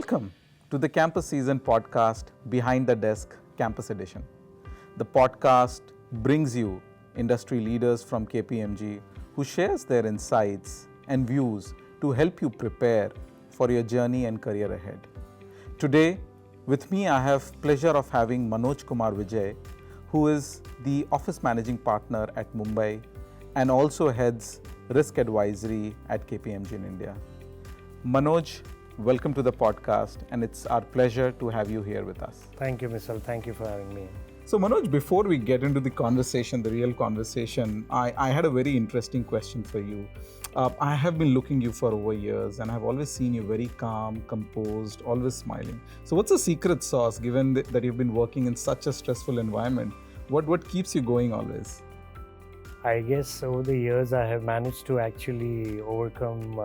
Welcome to the Campus Season podcast, Behind the Desk Campus Edition. The podcast brings you industry leaders from 𝐂𝐚𝐬𝐤 who shares their insights and views to help you prepare for your journey and career ahead. Today, with me, I have pleasure of having Manoj Kumar Vijai, who is the office managing partner at Mumbai and also heads risk advisory at 𝐂𝐚𝐬𝐤 in India. Manoj, welcome to the podcast, and it's our pleasure to have you here with us. Thank you, Misal. Thank you for having me. So Manoj, before we get into the conversation, the real conversation, I had a very interesting question for you. I have been looking you for over years, and I've always seen you very calm, composed, always smiling. So what's the secret sauce, given that you've been working in such a stressful environment? What keeps you going always? I guess over the years I have managed to actually overcome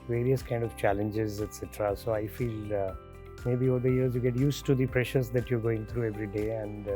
various kind of challenges, etc. So I feel maybe over the years you get used to the pressures that you're going through every day, and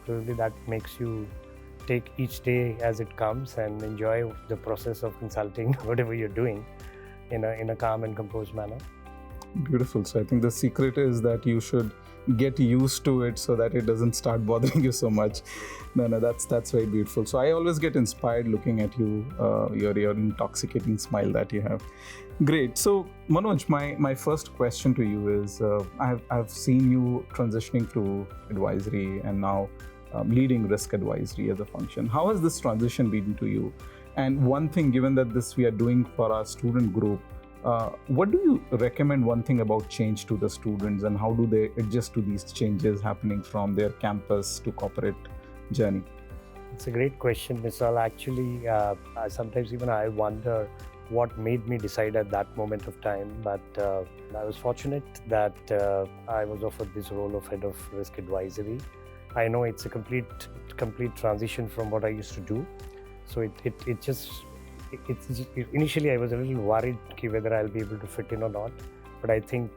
probably that makes you take each day as it comes and enjoy the process of consulting, whatever you're doing, in a calm and composed manner. Beautiful. So I think the secret is that you should get used to it so that it doesn't start bothering you so much. No, that's very beautiful. So I always get inspired looking at you, your intoxicating smile that you have. Great. So Manoj, my first question to you is, I've seen you transitioning to advisory and now leading risk advisory as a function. How has this transition been to you? And one thing, given that this we are doing for our student group, what do you recommend one thing about change to the students, and how do they adjust to these changes happening from their campus to corporate journey? It's a great question, Misal. Actually, sometimes even I wonder what made me decide at that moment of time. But I was fortunate that I was offered this role of head of risk advisory. I know it's a complete transition from what I used to do. So initially I was a little worried whether I'll be able to fit in or not. But I think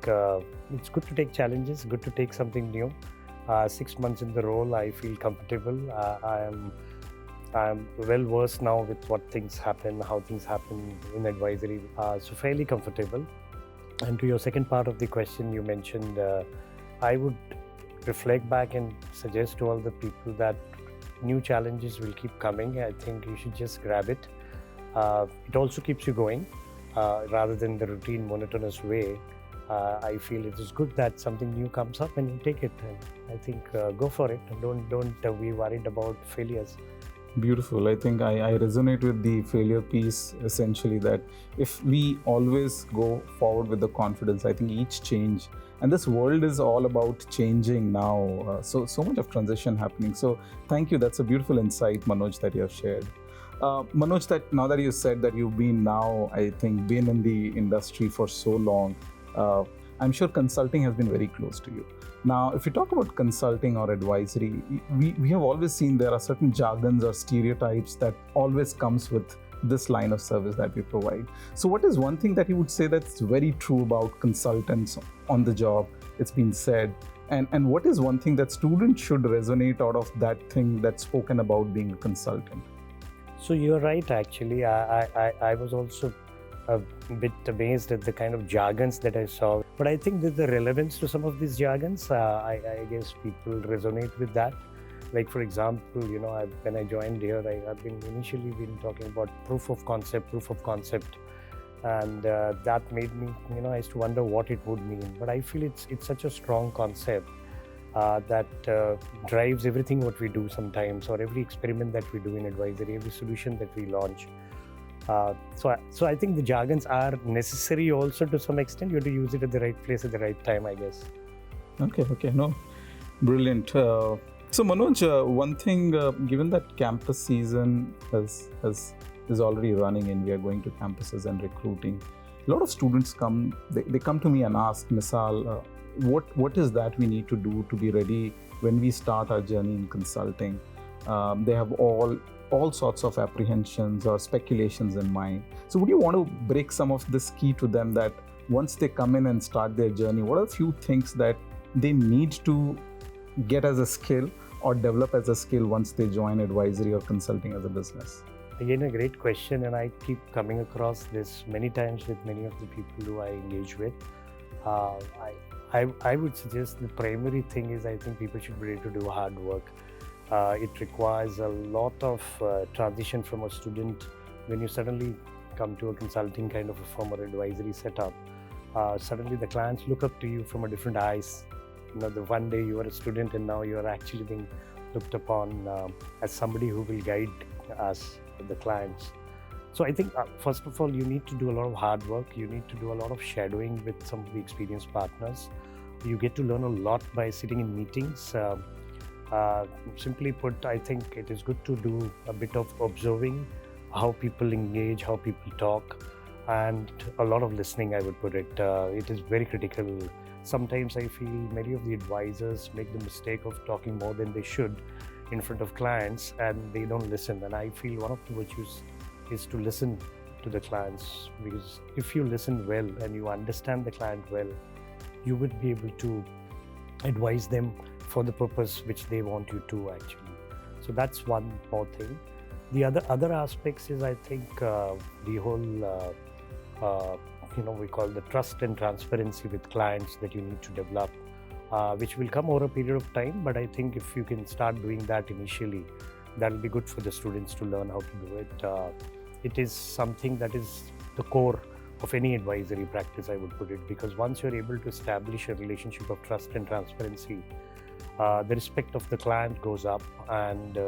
it's good to take challenges, good to take something new. 6 months in the role, I feel comfortable. I am well versed now with how things happen in advisory. So fairly comfortable. And to your second part of the question, you mentioned, I would reflect back and suggest to all the people that new challenges will keep coming. I think you should just grab it. It also keeps you going rather than the routine, monotonous way. I feel it is good that something new comes up and you take it. And I think go for it. Don't be worried about failures. Beautiful. I think I resonate with the failure piece, essentially, that if we always go forward with the confidence, I think each change, and this world is all about changing now. So much of transition happening. So thank you. That's a beautiful insight, Manoj, that you have shared. Manoj, that now that you said that you've been in the industry for so long, I'm sure consulting has been very close to you. Now, if you talk about consulting or advisory, we have always seen there are certain jargons or stereotypes that always comes with this line of service that we provide. So what is one thing that you would say that's very true about consultants on the job? It's been said. And what is one thing that students should resonate out of that thing that's spoken about being a consultant? So you're right, actually. I was also a bit amazed at the kind of jargons that I saw. But I think that the relevance to some of these jargons, I guess people resonate with that. Like, for example, when I joined here, I've initially been talking about proof of concept. And that made me, I used to wonder what it would mean. But I feel it's such a strong concept that drives everything what we do sometimes, or every experiment that we do in advisory, every solution that we launch. So I think the jargons are necessary also to some extent. You have to use it at the right place at the right time, I guess. Okay. No, brilliant. So Manoj, one thing, given that campus season is already running and we are going to campuses and recruiting, a lot of students come to me and ask, Misal, what is that we need to do to be ready when we start our journey in consulting? They have all sorts of apprehensions or speculations in mind. So would you want to break some of this key to them, that once they come in and start their journey, what are a few things that they need to get as a skill or develop as a skill once they join advisory or consulting as a business? Again, a great question, and I keep coming across this many times with many of the people who I engage with. Uh, I would suggest the primary thing is I think people should be ready to do hard work. It requires a lot of transition from a student when you suddenly come to a consulting kind of a firm or advisory setup. Suddenly the clients look up to you from a different eyes. The one day you are a student and now you are actually being looked upon as somebody who will guide us, the clients. So I think first of all, you need to do a lot of hard work. You need to do a lot of shadowing with some of the experienced partners. You get to learn a lot by sitting in meetings. Simply put, I think it is good to do a bit of observing how people engage, how people talk, and a lot of listening, I would put it. It is very critical. Sometimes I feel many of the advisors make the mistake of talking more than they should in front of clients and they don't listen. And I feel one of the virtues is to listen to the clients, because if you listen well and you understand the client well, you would be able to advise them for the purpose which they want you to actually. So that's one more thing. The other aspects is I think the whole we call the trust and transparency with clients that you need to develop, which will come over a period of time. But I think if you can start doing that initially, that will be good for the students to learn how to do it. It is something that is the core of any advisory practice, I would put it, because once you're able to establish a relationship of trust and transparency, the respect of the client goes up, and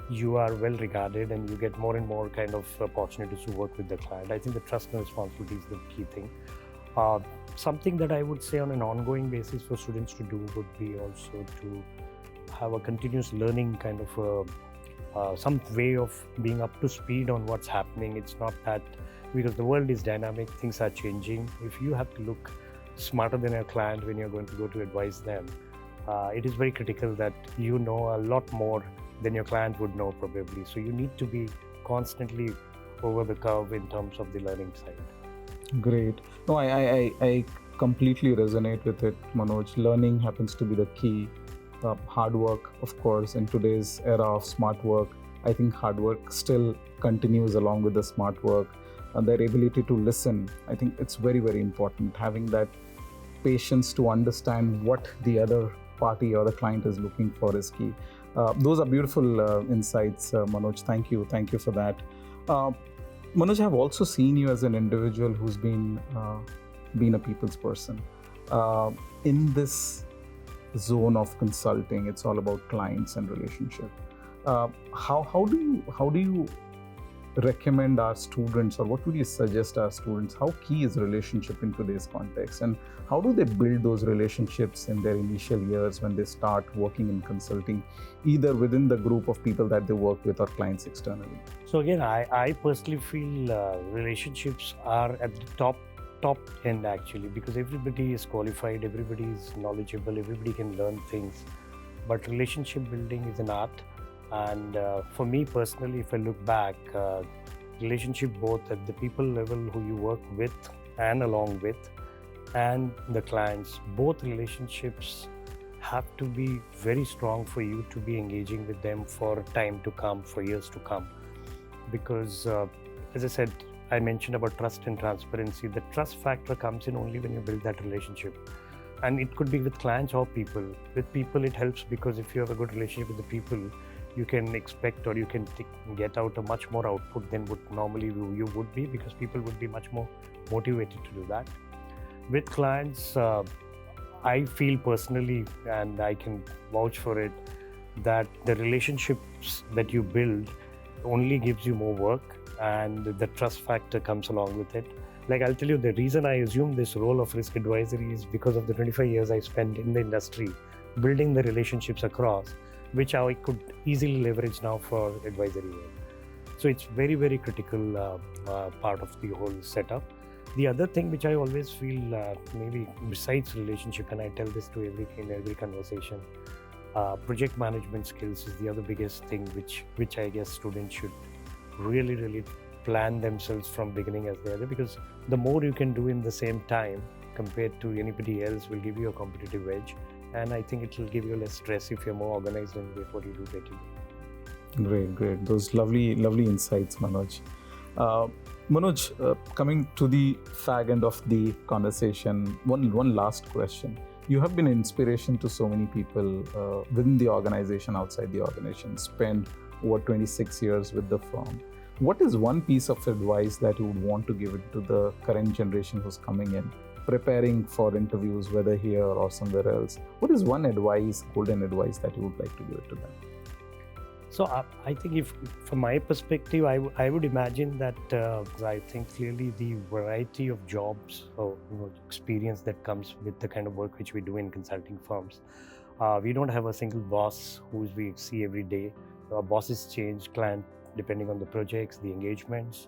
you are well regarded, and you get more and more kind of opportunities to work with the client. I think the trust and responsibility is the key thing. Something that I would say on an ongoing basis for students to do would be also to have a continuous learning kind of some way of being up to speed on what's happening. It's not that, because the world is dynamic, things are changing. If you have to look smarter than your client when you're going to go to advise them, it is very critical that you know a lot more than your client would know probably. So you need to be constantly over the curve in terms of the learning side. Great. No, I completely resonate with it, Manoj. Learning happens to be the key. Hard work, of course, in today's era of smart work, I think hard work still continues along with the smart work. And their ability to listen, I think it's very, very important. Having that patience to understand what the other party or the client is looking for is key. Those are beautiful insights, Manoj. Thank you for that. Manoj, I've also seen you as an individual who's been a people's person. In this zone of consulting, it's all about clients and relationship. How do you recommend our students, or what would you suggest our students? How key is relationship in today's context, and how do they build those relationships in their initial years when they start working in consulting, either within the group of people that they work with or clients externally? So again, I personally feel relationships are at the top end actually, because everybody is qualified, everybody is knowledgeable, everybody can learn things, but relationship building is an art. And for me personally, if I look back, relationship both at the people level who you work with and along with, and the clients, both relationships have to be very strong for you to be engaging with them for time to come, for years to come. Because as I said, I mentioned about trust and transparency. The trust factor comes in only when you build that relationship. And it could be with clients or people. With people, it helps because if you have a good relationship with the people, you can expect, or you can get out a much more output than what normally you would be, because people would be much more motivated to do that. With clients, I feel personally, and I can vouch for it, that the relationships that you build only gives you more work, and the trust factor comes along with it. Like, I'll tell you, the reason I assumed this role of risk advisory is because of the 25 years I spent in the industry building the relationships across, which I could easily leverage now for advisory work. So it's very, very critical part of the whole setup. The other thing which I always feel, maybe besides relationship, and I tell this to in every conversation, project management skills is the other biggest thing which I guess students should really plan themselves from beginning as they are there, because the more you can do in the same time compared to anybody else will give you a competitive edge, and I think it will give you less stress if you're more organized in what you do regularly. Great. Those lovely insights, Manoj. Manoj, coming to the fag end of the conversation, one last question. You have been inspiration to so many people within the organization, outside the organization, spent over 26 years with the firm. What is one piece of advice that you would want to give it to the current generation who's coming in, preparing for interviews, whether here or somewhere else? What is one advice, golden advice, that you would like to give it to them? So I think, if from my perspective, I would imagine that I think clearly the variety of jobs or experience that comes with the kind of work which we do in consulting firms. We don't have a single boss who we see every day. Our bosses change, client depending on the projects, the engagements.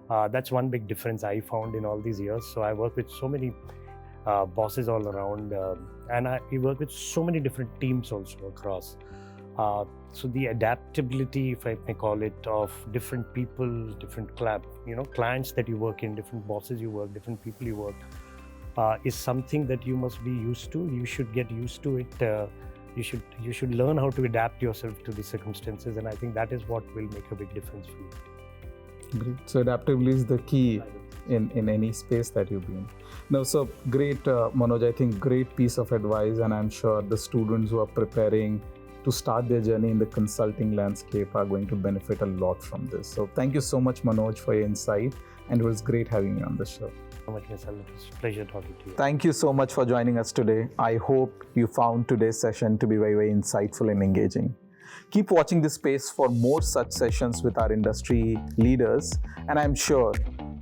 That's one big difference I found in all these years. So I work with so many bosses all around, and we work with so many different teams also across. So the adaptability, if I may call it, of different people, different clients that you work in, different bosses you work, different people you work, is something that you must be used to. You should get used to it. You should learn how to adapt yourself to the circumstances, and I think that is what will make a big difference for you. Great. So adaptability is the key in any space that you be in. Now, so great, Manoj. I think great piece of advice, and I'm sure the students who are preparing to start their journey in the consulting landscape are going to benefit a lot from this. So thank you so much, Manoj, for your insight, and it was great having you on the show. So much, Mr. It was a pleasure talking to you. Thank you so much for joining us today. I hope you found today's session to be very, very insightful and engaging. Keep watching this space for more such sessions with our industry leaders, and I'm sure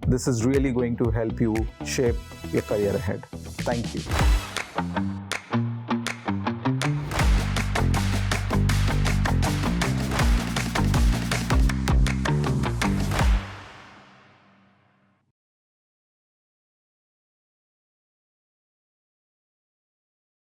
this is really going to help you shape your career ahead. Thank you.